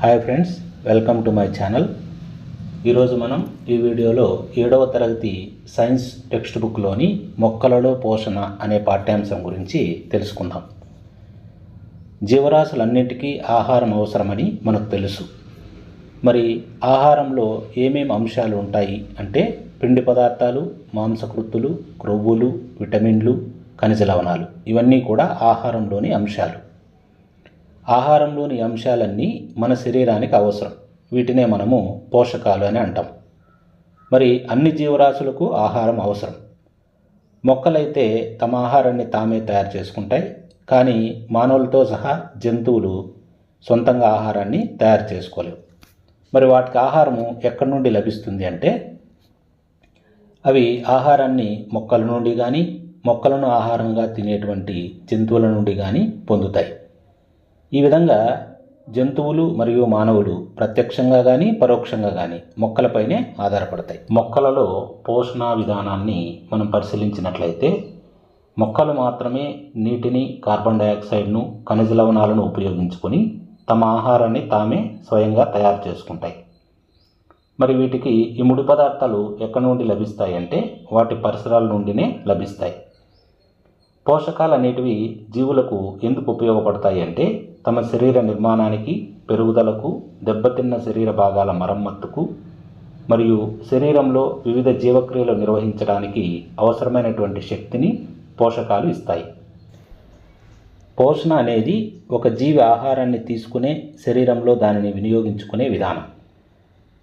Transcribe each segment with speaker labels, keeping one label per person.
Speaker 1: Hi friends, welcome to my channel. ఈరోజు మనం ఈ వీడియోలో 7వ తరగతి సైన్స్ టెక్స్ట్ బుక్లోని మొక్కలలో పోషణ అనే పాఠ్యాంశం గురించి తెలుసుకుందాం. జీవరాశులన్నింటికీ ఆహారం అవసరమని మనకు తెలుసు. మరి ఆహారంలో ఏమేమి అంశాలు ఉంటాయి అంటే పిండి పదార్థాలు, మాంసకృత్తులు, క్రొవ్వులు, విటమిన్లు, ఖనిజ లవణాలు ఇవన్నీ కూడా ఆహారంలోని అంశాలు. ఆహారంలోని అంశాలన్నీ మన శరీరానికి అవసరం. వీటినే మనము పోషకాలు అని అంటాం. మరి అన్ని జీవరాశులకు ఆహారం అవసరం. మొక్కలైతే తమ ఆహారాన్ని తామే తయారు చేసుకుంటాయి, కానీ మానవులతో సహా జంతువులు సొంతంగా ఆహారాన్ని తయారు చేసుకోలేవు. మరి వాటికి ఆహారము ఎక్కడి నుండి లభిస్తుంది అంటే అవి ఆహారాన్ని మొక్కల నుండి కానీ, మొక్కలను ఆహారంగా తినేటువంటి జంతువుల నుండి కానీ పొందుతాయి. ఈ విధంగా జంతువులు మరియు మానవులు ప్రత్యక్షంగా కానీ పరోక్షంగా కానీ మొక్కలపైనే ఆధారపడతాయి. మొక్కలలో పోషణ విధానాన్ని మనం పరిశీలించినట్లయితే మొక్కలు మాత్రమే నీటిని, కార్బన్ డయాక్సైడ్ను, ఖనిజ లవణాలను ఉపయోగించుకొని తమ ఆహారాన్ని తామే స్వయంగా తయారు చేసుకుంటాయి. మరి వీటికి ఈ ముడి పదార్థాలు ఎక్కడి నుండి లభిస్తాయి అంటే వాటి పరిసరాల నుండినే లభిస్తాయి. పోషకాలు అనేటివి జీవులకు ఎందుకు ఉపయోగపడతాయి అంటే తమ శరీర నిర్మాణానికి, పెరుగుదలకు, దెబ్బతిన్న శరీర భాగాల మరమ్మతుకు మరియు శరీరంలో వివిధ జీవక్రియలు నిర్వహించడానికి అవసరమైనటువంటి శక్తిని పోషకాలు ఇస్తాయి. పోషణ అనేది ఒక జీవి ఆహారాన్ని తీసుకునే, శరీరంలో దానిని వినియోగించుకునే విధానం.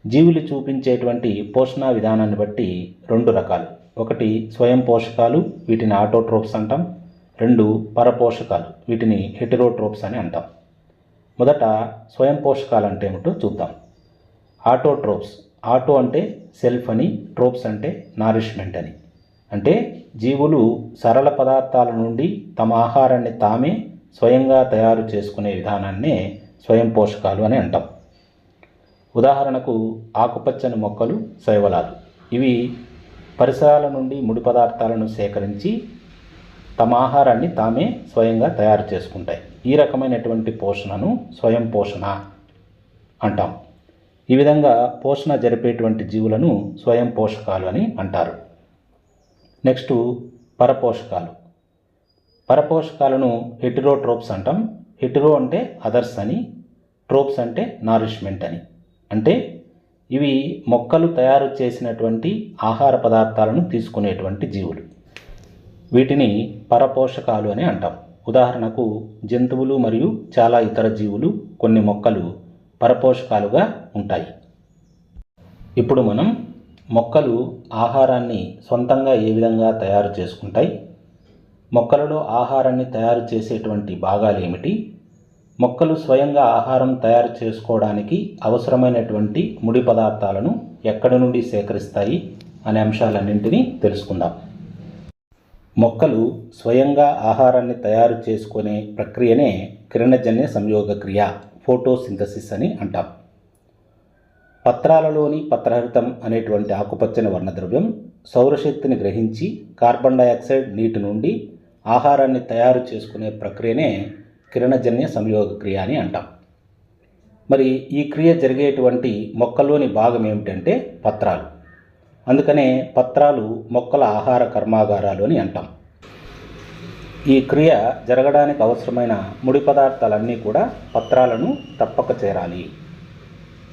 Speaker 1: జీవులు చూపించేటువంటి పోషణ విధానాన్ని బట్టి రెండు రకాలు. ఒకటి స్వయం పోషకాలు, వీటిని ఆటోట్రోప్స్ అంటాం. రెండు పరపోషకాలు, వీటిని హెటెరోట్రోప్స్ అని అంటాం. మొదట స్వయం పోషకాలు అంటే ఏమిటో చూద్దాం. ఆటోట్రోప్స్, ఆటో అంటే సెల్ఫ్ అని, ట్రోప్స్ అంటే నారిష్మెంట్ అని. అంటే జీవులు సరళ పదార్థాల నుండి తమ ఆహారాన్ని తామే స్వయంగా తయారు చేసుకునే విధానాన్నే స్వయం పోషకాలు అని అంటాం. ఉదాహరణకు ఆకుపచ్చని మొక్కలు శైవలాలు. ఇవి పరిసరాల నుండి ముడి పదార్థాలను సేకరించి తమ ఆహారాన్ని తామే స్వయంగా తయారు చేసుకుంటాయి. ఈ రకమైనటువంటి పోషణను స్వయం పోషణ అంటాం. ఈ విధంగా పోషణ జరిపేటువంటి జీవులను స్వయం పోషకాలు అని అంటారు. నెక్స్ట్ పరపోషకాలు. పరపోషకాలను హెటెరోట్రోప్స్ అంటాం. హెటెరో అంటే అదర్స్ అని, ట్రోప్స్ అంటే నారిష్మెంట్ అని. అంటే ఇవి మొక్కలు తయారు చేసినటువంటి ఆహార పదార్థాలను తీసుకునేటువంటి జీవులు. వీటిని పరపోషకాలు అని అంటాం. ఉదాహరణకు జంతువులు మరియు చాలా ఇతర జీవులు, కొన్ని మొక్కలు పరపోషకాలుగా ఉంటాయి. ఇప్పుడు మనం మొక్కలు ఆహారాన్ని సొంతంగా ఏ విధంగా తయారు చేసుకుంటాయి, మొక్కలలో ఆహారాన్ని తయారు చేసేటువంటి భాగాలు ఏమిటి, మొక్కలు స్వయంగా ఆహారం తయారు చేసుకోవడానికి అవసరమైనటువంటి ముడి పదార్థాలను ఎక్కడి నుండి సేకరిస్తాయి అనే అంశాలన్నింటినీ తెలుసుకుందాం. మొక్కలు స్వయంగా ఆహారాన్ని తయారు చేసుకునే ప్రక్రియనే కిరణజన్య సంయోగ క్రియ, ఫోటోసింథసిస్ అని అంటాం. పత్రాలలోని పత్రహరితం అనేటువంటి ఆకుపచ్చని వర్ణద్రవ్యం సౌరశక్తిని గ్రహించి కార్బన్ డయాక్సైడ్, నీటి నుండి ఆహారాన్ని తయారు చేసుకునే ప్రక్రియనే కిరణజన్య సంయోగ క్రియ అని అంటాం. మరి ఈ క్రియ జరిగేటువంటి మొక్కలోని భాగం ఏమిటంటే పత్రాలు. అందుకనే పత్రాలు మొక్కల ఆహార కర్మాగారాలు అని అంటాం. ఈ క్రియ జరగడానికి అవసరమైన ముడి పదార్థాలన్నీ కూడా పత్రాలను తప్పక చేరాలి.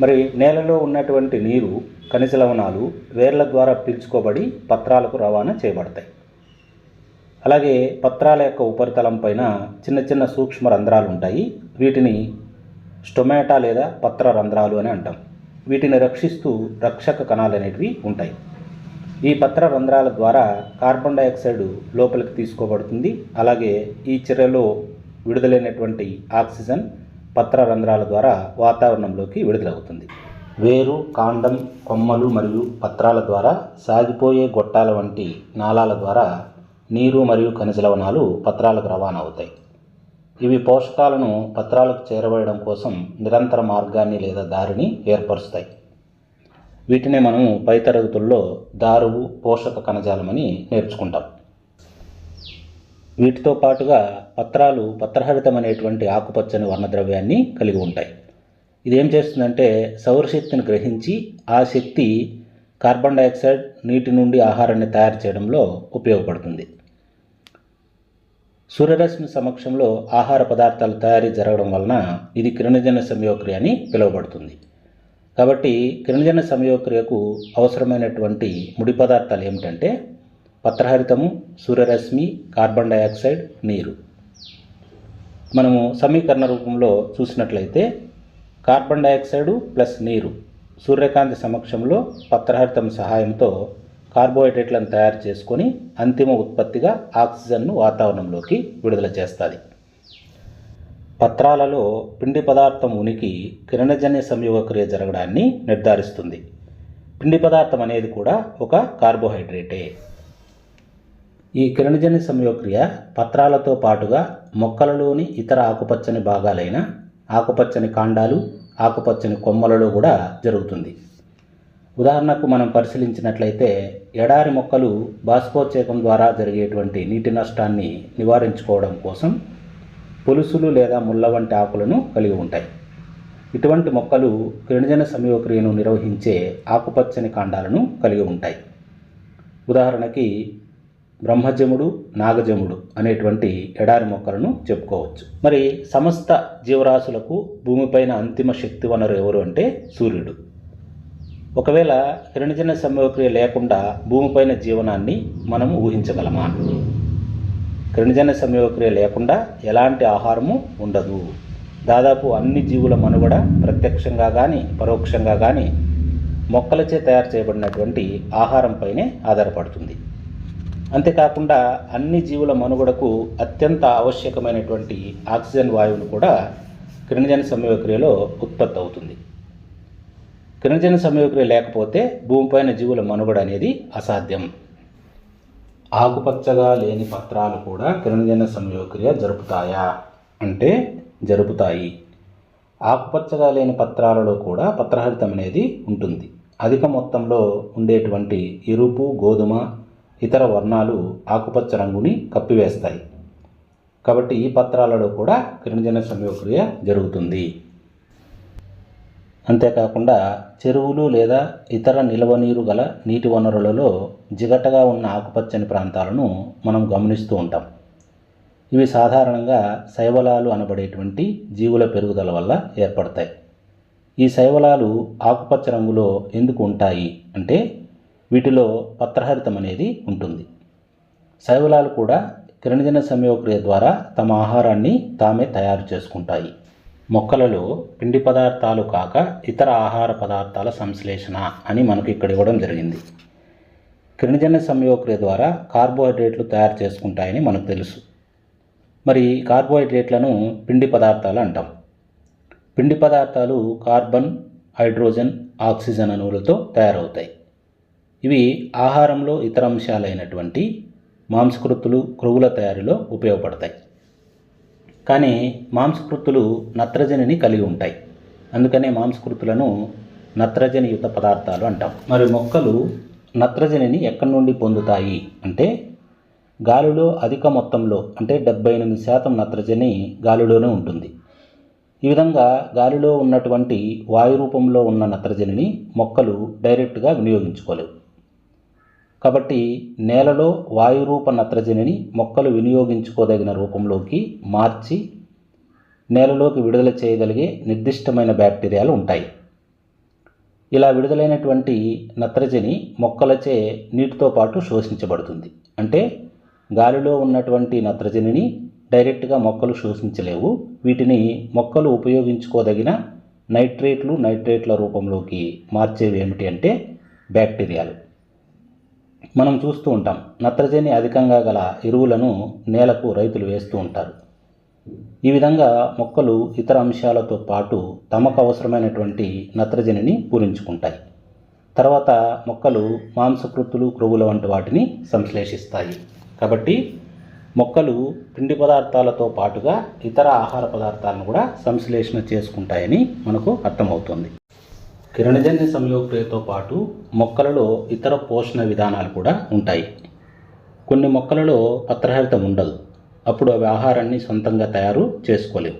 Speaker 1: మరి నేలలో ఉన్నటువంటి నీరు, ఖనిజ లవణాలు వేర్ల ద్వారా పీల్చుకోబడి పత్రాలకు రవాణా చేయబడతాయి. అలాగే పత్రాల యొక్క ఉపరితలం పైన చిన్న చిన్న సూక్ష్మ రంధ్రాలు ఉంటాయి. వీటిని స్టొమాటా లేదా పత్ర రంధ్రాలు అని అంటాం. వీటిని రక్షిస్తూ రక్షక కణాలు అనేటివి ఉంటాయి. ఈ పత్ర రంధ్రాల ద్వారా కార్బన్ డయాక్సైడ్ లోపలికి తీసుకోబడుతుంది. అలాగే ఈ చర్యలో విడుదలైనటువంటి ఆక్సిజన్ పత్ర రంధ్రాల ద్వారా వాతావరణంలోకి విడుదలవుతుంది. వేరు, కాండం, కొమ్మలు మరియు పత్రాల ద్వారా సాగిపోయే గొట్టాల వంటి నాళాల ద్వారా నీరు మరియు ఖనిజ లవణాలు పత్రాలకు రవాణా అవుతాయి. ఇవి పోషకాలను పత్రాలకు చేరవేయడం కోసం నిరంతర మార్గాన్ని లేదా దారిని ఏర్పరుస్తాయి. వీటినే మనము పై తరగతుల్లో దారువు, పోషక కణజాలమని నేర్చుకుంటాం. వీటితో పాటుగా పత్రాలు పత్రహరితం అనేటువంటి ఆకుపచ్చని వర్ణద్రవ్యాన్ని కలిగి ఉంటాయి. ఇదేం చేస్తుందంటే సౌరశక్తిని గ్రహించి ఆ శక్తి కార్బన్ డైఆక్సైడ్, నీటి నుండి ఆహారాన్ని తయారు చేయడంలో ఉపయోగపడుతుంది. సూర్యరశ్మి సమక్షంలో ఆహార పదార్థాల తయారీ జరగడం వలన ఇది కిరణజన్య సంయోగక్రియ అని పిలువబడుతుంది. కాబట్టి కిరణజన్య సంయోగక్రియకు అవసరమైనటువంటి ముడి పదార్థాలు ఏమిటంటే పత్రహరితము, సూర్యరశ్మి, కార్బన్ డైఆక్సైడ్, నీరు. మనము సమీకరణ రూపంలో చూసినట్లయితే కార్బన్ డైఆక్సైడ్ ప్లస్ నీరు సూర్యకాంతి సమక్షంలో పత్రహరితం సహాయంతో కార్బోహైడ్రేట్లను తయారు చేసుకొని అంతిమ ఉత్పత్తిగా ఆక్సిజన్ను వాతావరణంలోకి విడుదల చేస్తుంది. పత్రాలలో పిండి పదార్థం ఉనికి కిరణజన్య సంయోగక్రియ జరగడాన్ని నిర్ధారిస్తుంది. పిండి పదార్థం అనేది కూడా ఒక కార్బోహైడ్రేటే. ఈ కిరణజన్య సంయోగక్రియ పత్రాలతో పాటుగా మొక్కలలోని ఇతర ఆకుపచ్చని భాగాలైన ఆకుపచ్చని కాండాలు, ఆకుపచ్చని కొమ్మలలో కూడా జరుగుతుంది. ఉదాహరణకు మనం పరిశీలించినట్లయితే ఎడారి మొక్కలు బాష్పోత్సేకం ద్వారా జరిగేటువంటి నీటి నష్టాన్ని నివారించుకోవడం కోసం పులుసులు లేదా ముళ్ళ వంటి ఆకులను కలిగి ఉంటాయి. ఇటువంటి మొక్కలు కిరణజన్య సంయోగక్రియను నిర్వహించే ఆకుపచ్చని కాండాలను కలిగి ఉంటాయి. ఉదాహరణకి బ్రహ్మజముడు, నాగజముడు అనేటువంటి ఎడారి మొక్కలను చెప్పుకోవచ్చు. మరి సమస్త జీవరాశులకు భూమిపైన అంతిమ శక్తి వనరు ఎవరు అంటే సూర్యుడు. ఒకవేళ కిరణజన్య సంయోగక్రియ లేకుండా భూమిపైన జీవనాన్ని మనం ఊహించగలమా? కిరణజన్య సంయోగక్రియ లేకుండా ఎలాంటి ఆహారము ఉండదు. దాదాపు అన్ని జీవుల మనుగడ ప్రత్యక్షంగా కానీ పరోక్షంగా కానీ మొక్కలచే తయారు చేయబడినటువంటి ఆహారంపైనే ఆధారపడుతుంది. అంతేకాకుండా అన్ని జీవుల మనుగడకు అత్యంత ఆవశ్యకమైనటువంటి ఆక్సిజన్ వాయువును కూడా కిరణజన్య సంయోగక్రియలో ఉత్పత్తి అవుతుంది. కిరణజన్య సంయోగక్రియ లేకపోతే భూమిపైన జీవుల మనుగడ అనేది అసాధ్యం. ఆకుపచ్చగా లేని పత్రాలు కూడా కిరణజన్య సంయోగక్రియ జరుపుతాయా అంటే జరుపుతాయి. ఆకుపచ్చగా లేని పత్రాలలో కూడా పత్రహరితం అనేది ఉంటుంది. అధిక మొత్తంలో ఉండేటువంటి ఎరుపు, గోధుమ, ఇతర వర్ణాలు ఆకుపచ్చ రంగుని కప్పివేస్తాయి. కాబట్టి ఈ పత్రాలలో కూడా కిరణజన్య సంయోగక్రియ జరుగుతుంది. అంతేకాకుండా చెరువులు లేదా ఇతర నిల్వ నీరు గల నీటి వనరులలో జిగటగా ఉన్న ఆకుపచ్చని ప్రాంతాలను మనం గమనిస్తూ ఉంటాం. ఇవి సాధారణంగా శైవలాలు అనబడేటువంటి జీవుల పెరుగుదల వల్ల ఏర్పడతాయి. ఈ శైవలాలు ఆకుపచ్చ రంగులో ఎందుకు ఉంటాయి అంటే వీటిలో పత్రహరితం అనేది ఉంటుంది. శైవలాలు కూడా కిరణజన్య సంయోగక్రియ ద్వారా తమ ఆహారాన్ని తామే తయారు చేసుకుంటాయి. మొక్కలలో పిండి పదార్థాలు కాక ఇతర ఆహార పదార్థాల సంశ్లేషణ అని మనకు ఇక్కడ ఇవ్వడం జరిగింది. కిరణజన్య సంయోగక్రియ ద్వారా కార్బోహైడ్రేట్లు తయారు చేసుకుంటాయని మనకు తెలుసు. మరి కార్బోహైడ్రేట్లను పిండి పదార్థాలు అంటాం. పిండి పదార్థాలు కార్బన్, హైడ్రోజన్, ఆక్సిజన్ అణువులతో తయారవుతాయి. ఇవి ఆహారంలో ఇతర అంశాలైనటువంటి మాంసకృత్తులు, క్రొవ్వుల తయారీలో ఉపయోగపడతాయి. కానీ మాంసకృత్తులు నత్రజనిని కలిగి ఉంటాయి. అందుకనే మాంసకృత్తులను నత్రజనియుత పదార్థాలు అంటాం. మరి మొక్కలు నత్రజనిని ఎక్కడి నుండి పొందుతాయి అంటే గాలిలో అధిక మొత్తంలో అంటే 78% నత్రజని గాలిలోనే ఉంటుంది. ఈ విధంగా గాలిలో ఉన్నటువంటి వాయు రూపంలో ఉన్న నత్రజనిని మొక్కలు డైరెక్ట్గా వినియోగించుకోలేవు. కాబట్టి నేలలో వాయురూప నత్రజనిని మొక్కలు వినియోగించుకోదగిన రూపంలోకి మార్చి నేలలోకి విడుదల చేయగలిగే నిర్దిష్టమైన బ్యాక్టీరియాలు ఉంటాయి. ఇలా విడుదలైనటువంటి నత్రజని మొక్కలచే నీటితో పాటు శోషించబడుతుంది. అంటే గాలిలో ఉన్నటువంటి నత్రజనిని డైరెక్ట్గా మొక్కలు శోషించలేవు. వీటిని మొక్కలు ఉపయోగించుకోదగిన నైట్రేట్ల రూపంలోకి మార్చేవి ఏమిటి అంటే బ్యాక్టీరియాలు. మనం చూస్తూ ఉంటాం, నత్రజని అధికంగా గల ఎరువులను నేలకు రైతులు వేస్తూ ఉంటారు. ఈ విధంగా మొక్కలు ఇతర అంశాలతో పాటు తమకు అవసరమైనటువంటి నత్రజనిని పూరించుకుంటాయి. తర్వాత మొక్కలు మాంసకృత్తులు, క్రొవ్వుల వంటి వాటిని సంశ్లేషిస్తాయి. కాబట్టి మొక్కలు పిండి పదార్థాలతో పాటుగా ఇతర ఆహార పదార్థాలను కూడా సంశ్లేషణ చేసుకుంటాయని మనకు అర్థమవుతుంది. కిరణజన్య సంయోగక్రియతో పాటు మొక్కలలో ఇతర పోషణ విధానాలు కూడా ఉంటాయి. కొన్ని మొక్కలలో పత్రహరితం ఉండదు. అప్పుడు అవి ఆహారాన్ని సొంతంగా తయారు చేసుకోలేవు.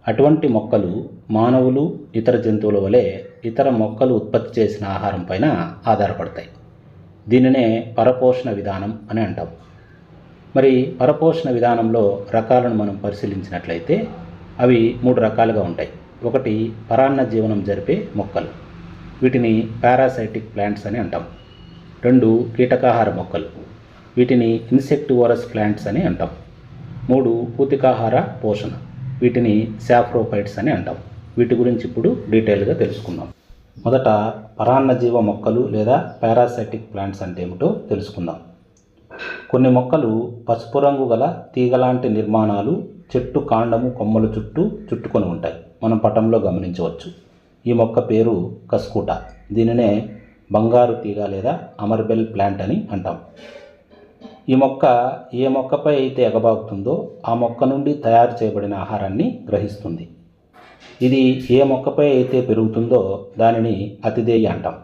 Speaker 1: అటువంటి మొక్కలు మానవులు ఇతర జంతువుల వలె ఇతర మొక్కలు ఉత్పత్తి చేసిన ఆహారం పైన ఆధారపడతాయి. దీనినే పరపోషణ విధానం అని అంటాం. మరి పరపోషణ విధానంలో రకాలను మనం పరిశీలించినట్లయితే అవి 3 రకాలుగా ఉంటాయి. ఒకటి పరాన్న జీవనం జరిపే మొక్కలు, వీటిని పారాసైటిక్ ప్లాంట్స్ అని అంటాం. 2 కీటకాహార మొక్కలు, వీటిని ఇన్సెక్టివోరస్ ప్లాంట్స్ అని అంటాం. 3 పూతికాహార పోషణ, వీటిని సాఫ్రోఫైట్స్ అని అంటాం. వీటి గురించి ఇప్పుడు డీటెయిల్గా తెలుసుకుందాం. మొదట పరాన్నజీవ మొక్కలు లేదా పారాసైటిక్ ప్లాంట్స్ అంటే ఏమిటో తెలుసుకుందాం. కొన్ని మొక్కలు పసుపు రంగు గల తీగలాంటి నిర్మాణాలు చెట్టు కాండము కొమ్మల చుట్టూ చుట్టుకొని ఉంటాయి. మనం పటంలో గమనించవచ్చు. ఈ మొక్క పేరు కస్కుట. దీనినే బంగారు తీగ లేదా అమర్బెల్ ప్లాంట్ అని అంటాం. ఈ మొక్క ఏ మొక్కపై అయితే ఎగబాకుతుందో ఆ మొక్క నుండి తయారు చేయబడిన ఆహారాన్ని గ్రహిస్తుంది. ఇది ఏ మొక్కపై అయితే పెరుగుతుందో దానిని అతిథేయి అంటాం.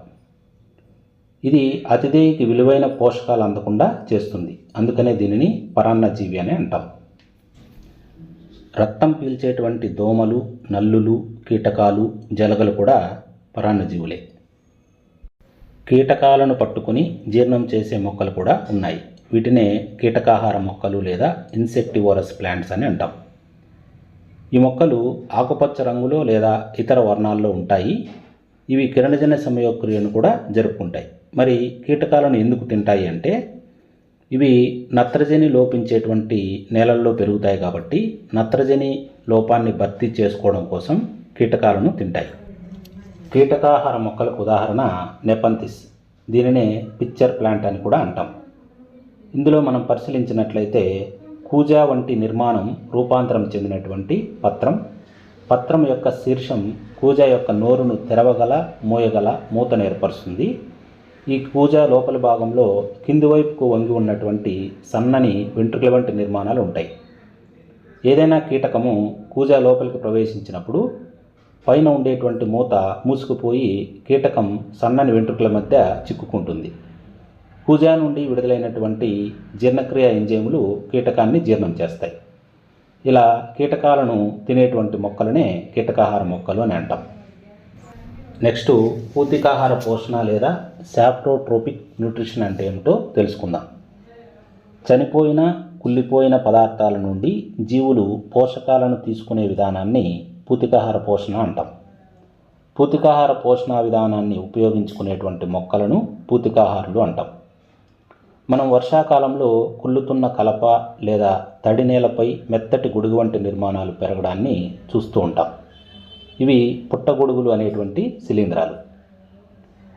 Speaker 1: ఇది అతిథేయికి విలువైన పోషకాలు అందకుండా చేస్తుంది. అందుకనే దీనిని పరాన్నజీవి అని అంటాం. రక్తం పీల్చేటువంటి దోమలు, నల్లులు, కీటకాలు, జలగలు కూడా పరాన్నజీవులే. కీటకాలను పట్టుకుని జీర్ణం చేసే మొక్కలు కూడా ఉన్నాయి. వీటినే కీటకాహార మొక్కలు లేదా ఇన్సెక్టివోరస్ ప్లాంట్స్ అని అంటాం. ఈ మొక్కలు ఆకుపచ్చ రంగులో లేదా ఇతర వర్ణాల్లో ఉంటాయి. ఇవి కిరణజన్య సంయోగక్రియను కూడా జరుపుకుంటాయి. మరి కీటకాలను ఎందుకు తింటాయి అంటే ఇవి నత్రజని లోపించేటువంటి నేలల్లో పెరుగుతాయి కాబట్టి నత్రజని లోపాన్ని భర్తీ చేసుకోవడం కోసం కీటకాలను తింటాయి. కీటకాహార మొక్కలకు ఉదాహరణ నెపంతిస్. దీనినే పిక్చర్ ప్లాంట్ అని కూడా అంటాం. ఇందులో మనం పరిశీలించినట్లయితే కూజా వంటి నిర్మాణం రూపాంతరం చెందినటువంటి పత్రం యొక్క శీర్షం కూజా యొక్క నోరును తెరవగల మూయగల మూతను ఏర్పరుస్తుంది. ఈ కూజా లోపలి భాగంలో కింది వైపుకు వంగి ఉన్నటువంటి సన్నని వెంట్రుకల వంటి నిర్మాణాలు ఉంటాయి. ఏదైనా కీటకము కూజా లోపలికి ప్రవేశించినప్పుడు పైన ఉండేటువంటి మూత మూసుకుపోయి కీటకం సన్నని వెంట్రుకల మధ్య చిక్కుకుంటుంది. కూజా నుండి విడుదలైనటువంటి జీర్ణక్రియ ఎంజైములు కీటకాన్ని జీర్ణం చేస్తాయి. ఇలా కీటకాలను తినేటువంటి మొక్కలనే కీటకాహార మొక్కలు అని అంటాం. నెక్స్ట్ పూతికాహార పోషణ లేదా సాప్రోట్రోపిక్ న్యూట్రిషన్ అంటే ఏమిటో తెలుసుకుందాం. చనిపోయిన కుళ్ళిపోయిన పదార్థాల నుండి జీవులు పోషకాలను తీసుకునే విధానాన్ని పూతికాహార పోషణ అంటాం. పూతికాహార పోషణ విధానాన్ని ఉపయోగించుకునేటువంటి మొక్కలను పూతికాహారులు అంటాం. మనం వర్షాకాలంలో కుళ్ళుతున్న కలప లేదా తడి నేలపై మెత్తటి గొడుగు వంటి నిర్మాణాలు పెరగడాన్ని చూస్తూ ఉంటాం. ఇవి పుట్టగొడుగులు అనేటువంటి శిలీంధ్రాలు.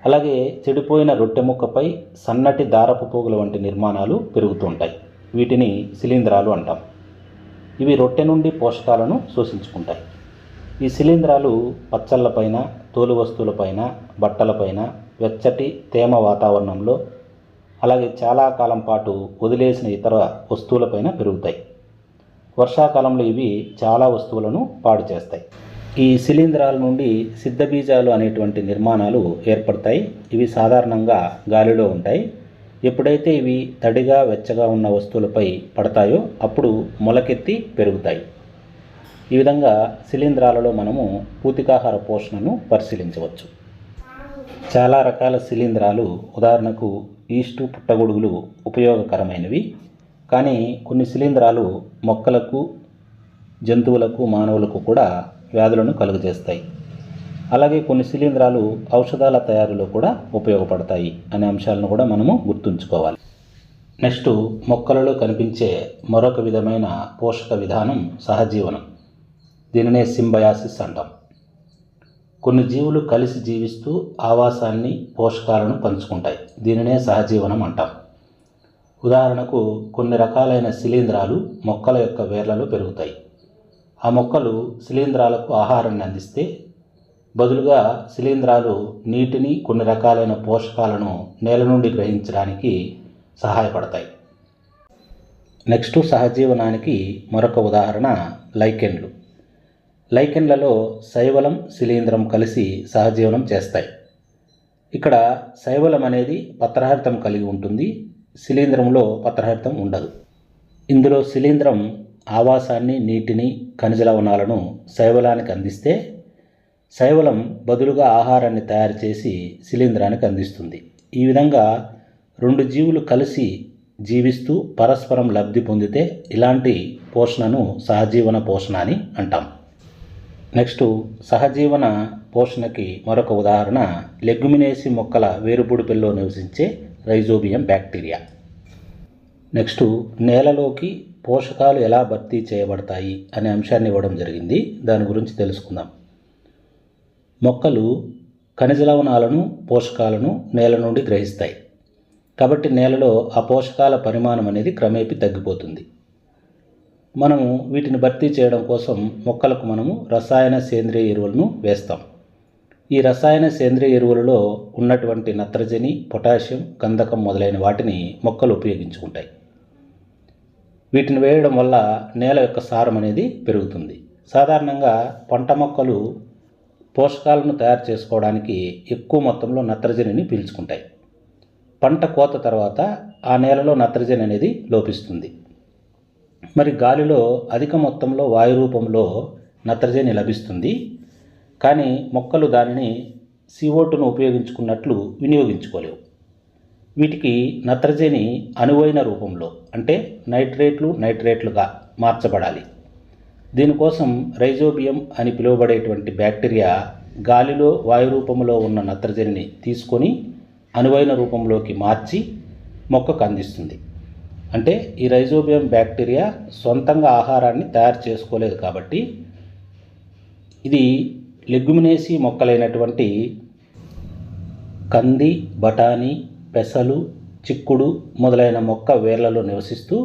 Speaker 1: అలాగే చెడిపోయిన రొట్టె ముక్కపై సన్నటి దారపు పోగుల వంటి నిర్మాణాలు పెరుగుతూ ఉంటాయి. వీటిని శిలీంధ్రాలు అంటాం. ఇవి రొట్టె నుండి పోషకాలను శోషించుకుంటాయి. ఈ శిలీంధ్రాలు పచ్చళ్ళపైన, తోలు వస్తువులపైన, బట్టలపైన, వెచ్చటి తేమ వాతావరణంలో, అలాగే చాలా కాలం పాటు వదిలేసిన ఇతర వస్తువులపైన పెరుగుతాయి. వర్షాకాలంలో ఇవి చాలా వస్తువులను పాడు చేస్తాయి. ఈ శిలీంధ్రాల నుండి సిద్ధబీజాలు అనేటువంటి నిర్మాణాలు ఏర్పడతాయి. ఇవి సాధారణంగా గాలిలో ఉంటాయి. ఎప్పుడైతే ఇవి తడిగా వెచ్చగా ఉన్న వస్తువులపై పడతాయో అప్పుడు మొలకెత్తి పెరుగుతాయి. ఈ విధంగా శిలీంధ్రాలలో మనము పూతికాహార పోషణను పరిశీలించవచ్చు. చాలా రకాల శిలీంధ్రాలు, ఉదాహరణకు ఈస్టు పుట్టగొడుగులు ఉపయోగకరమైనవి. కానీ కొన్ని శిలీంధ్రాలు మొక్కలకు, జంతువులకు, మానవులకు కూడా వ్యాధులను కలుగజేస్తాయి. అలాగే కొన్ని శిలీంధ్రాలు ఔషధాల తయారీలో కూడా ఉపయోగపడతాయి అనే అంశాలను కూడా మనము గుర్తుంచుకోవాలి. నెక్స్ట్ మొక్కలలో కనిపించే మరొక విధమైన పోషక విధానం సహజీవనం. దీనినే సింబయాసిస్ అంటాం. కొన్ని జీవులు కలిసి జీవిస్తూ ఆవాసాన్ని, పోషకాలను పంచుకుంటాయి. దీనినే సహజీవనం అంటాం. ఉదాహరణకు కొన్ని రకాలైన శిలీంధ్రాలు మొక్కల యొక్క వేర్లలో పెరుగుతాయి. ఆ మొక్కలు శిలీంధ్రాలకు ఆహారాన్ని అందిస్తే బదులుగా శిలీంధ్రాలు నీటిని, కొన్ని రకాలైన పోషకాలను నేల నుండి గ్రహించడానికి సహాయపడతాయి. నెక్స్ట్ సహజీవనానికి మరొక ఉదాహరణ లైకెన్లు. లైకెన్లలో శైవలం, శిలీంధ్రం కలిసి సహజీవనం చేస్తాయి. ఇక్కడ శైవలం అనేది పత్రహరితం కలిగి ఉంటుంది. శిలీంధ్రంలో పత్రహరితం ఉండదు. ఇందులో శిలీంధ్రం ఆవాసాన్ని, నీటిని, ఖనిజ లవణాలను శైవలానికి అందిస్తే శైవలం బదులుగా ఆహారాన్ని తయారు చేసి శిలీంధ్రానికి అందిస్తుంది. ఈ విధంగా రెండు జీవులు కలిసి జీవిస్తూ పరస్పరం లబ్ధి పొందితే ఇలాంటి పోషణను సహజీవన పోషణ అని అంటాం. నెక్స్ట్, సహజీవన పోషణకి మరొక ఉదాహరణ లెగ్యుమినేసి మొక్కల వేరుపుడిపెల్లో నివసించే రైజోబియం బ్యాక్టీరియా. నెక్స్ట్, నేలలోకి పోషకాలు ఎలా భర్తీ చేయబడతాయి అనే అంశాన్ని ఇవ్వడం జరిగింది. దాని గురించి తెలుసుకుందాం. మొక్కలు ఖనిజ లవణాలను, పోషకాలను నేల నుండి గ్రహిస్తాయి. కాబట్టి నేలలో ఆ పోషకాల పరిమాణం అనేది క్రమేపీ తగ్గిపోతుంది. మనము వీటిని భర్తీ చేయడం కోసం మొక్కలకు మనము రసాయన సేంద్రియ ఎరువులను వేస్తాం. ఈ రసాయన సేంద్రియ ఎరువులలో ఉన్నటువంటి నత్రజని, పొటాషియం, గంధకం మొదలైన వాటిని మొక్కలు ఉపయోగించుకుంటాయి. వీటిని వేయడం వల్ల నేల యొక్క సారం అనేది పెరుగుతుంది. సాధారణంగా పంట మొక్కలు పోషకాలను తయారు చేసుకోవడానికి ఎక్కువ మొత్తంలో నత్రజనిని పీల్చుకుంటాయి. పంట కోత తర్వాత ఆ నేలలో నత్రజని అనేది లోపిస్తుంది. మరి గాలిలో అధిక మొత్తంలో వాయు రూపంలో నత్రజని లభిస్తుంది. కానీ మొక్కలు దానిని CO2ను ఉపయోగించుకున్నట్లు వినియోగించుకోలేవు. వీటికి నత్రజని అనువైన రూపంలో అంటే నైట్రేట్లుగా మార్చబడాలి. దీనికోసం రైజోబియం అని పిలువబడేటువంటి బ్యాక్టీరియా గాలిలో వాయు రూపంలో ఉన్న నత్రజనిని తీసుకొని అనువైన రూపంలోకి మార్చి మొక్కకు అందిస్తుంది. అంటే ఈ రైజోబియం బ్యాక్టీరియా సొంతంగా ఆహారాన్ని తయారు చేసుకోలేదు కాబట్టి ఇది లెగ్యుమినేసి మొక్కలైనటువంటి కంది, బఠానీ, పెసలు, చిక్కుడు మొదలైన మొక్క వేర్లలో నివసిస్తూ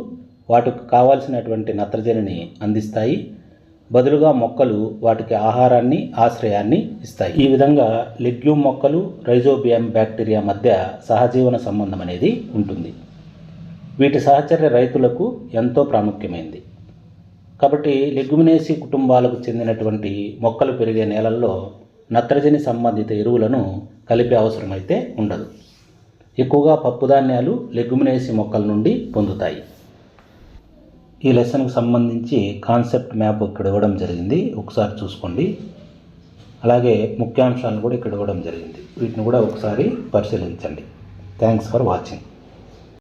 Speaker 1: వాటికి కావాల్సినటువంటి నత్రజనిని అందిస్తాయి. బదులుగా మొక్కలు వాటికి ఆహారాన్ని, ఆశ్రయాన్ని ఇస్తాయి. ఈ విధంగా లెగ్యూమ్ మొక్కలు, రైజోబియం బ్యాక్టీరియా మధ్య సహజీవన సంబంధం అనేది ఉంటుంది. వీటి సహచర్య రైతులకు ఎంతో ప్రాముఖ్యమైనది. కాబట్టి లెగ్యుమినేసి కుటుంబాలకు చెందినటువంటి మొక్కలు పెరిగే నేలల్లో నత్రజని సంబంధిత ఎరువులను కలిపే అవసరమైతే ఉండదు. ఎక్కువగా పప్పుధాన్యాలు లెగ్యుమినేసి మొక్కల నుండి పొందుతాయి. ఈ లెసన్కి సంబంధించి కాన్సెప్ట్ మ్యాప్ ఇక్కడ ఇవ్వడం జరిగింది, ఒకసారి చూసుకోండి. అలాగే ముఖ్యాంశాలను కూడా ఇక్కడ ఇవ్వడం జరిగింది, వీటిని కూడా ఒకసారి పరిశీలించండి. Thanks for watching.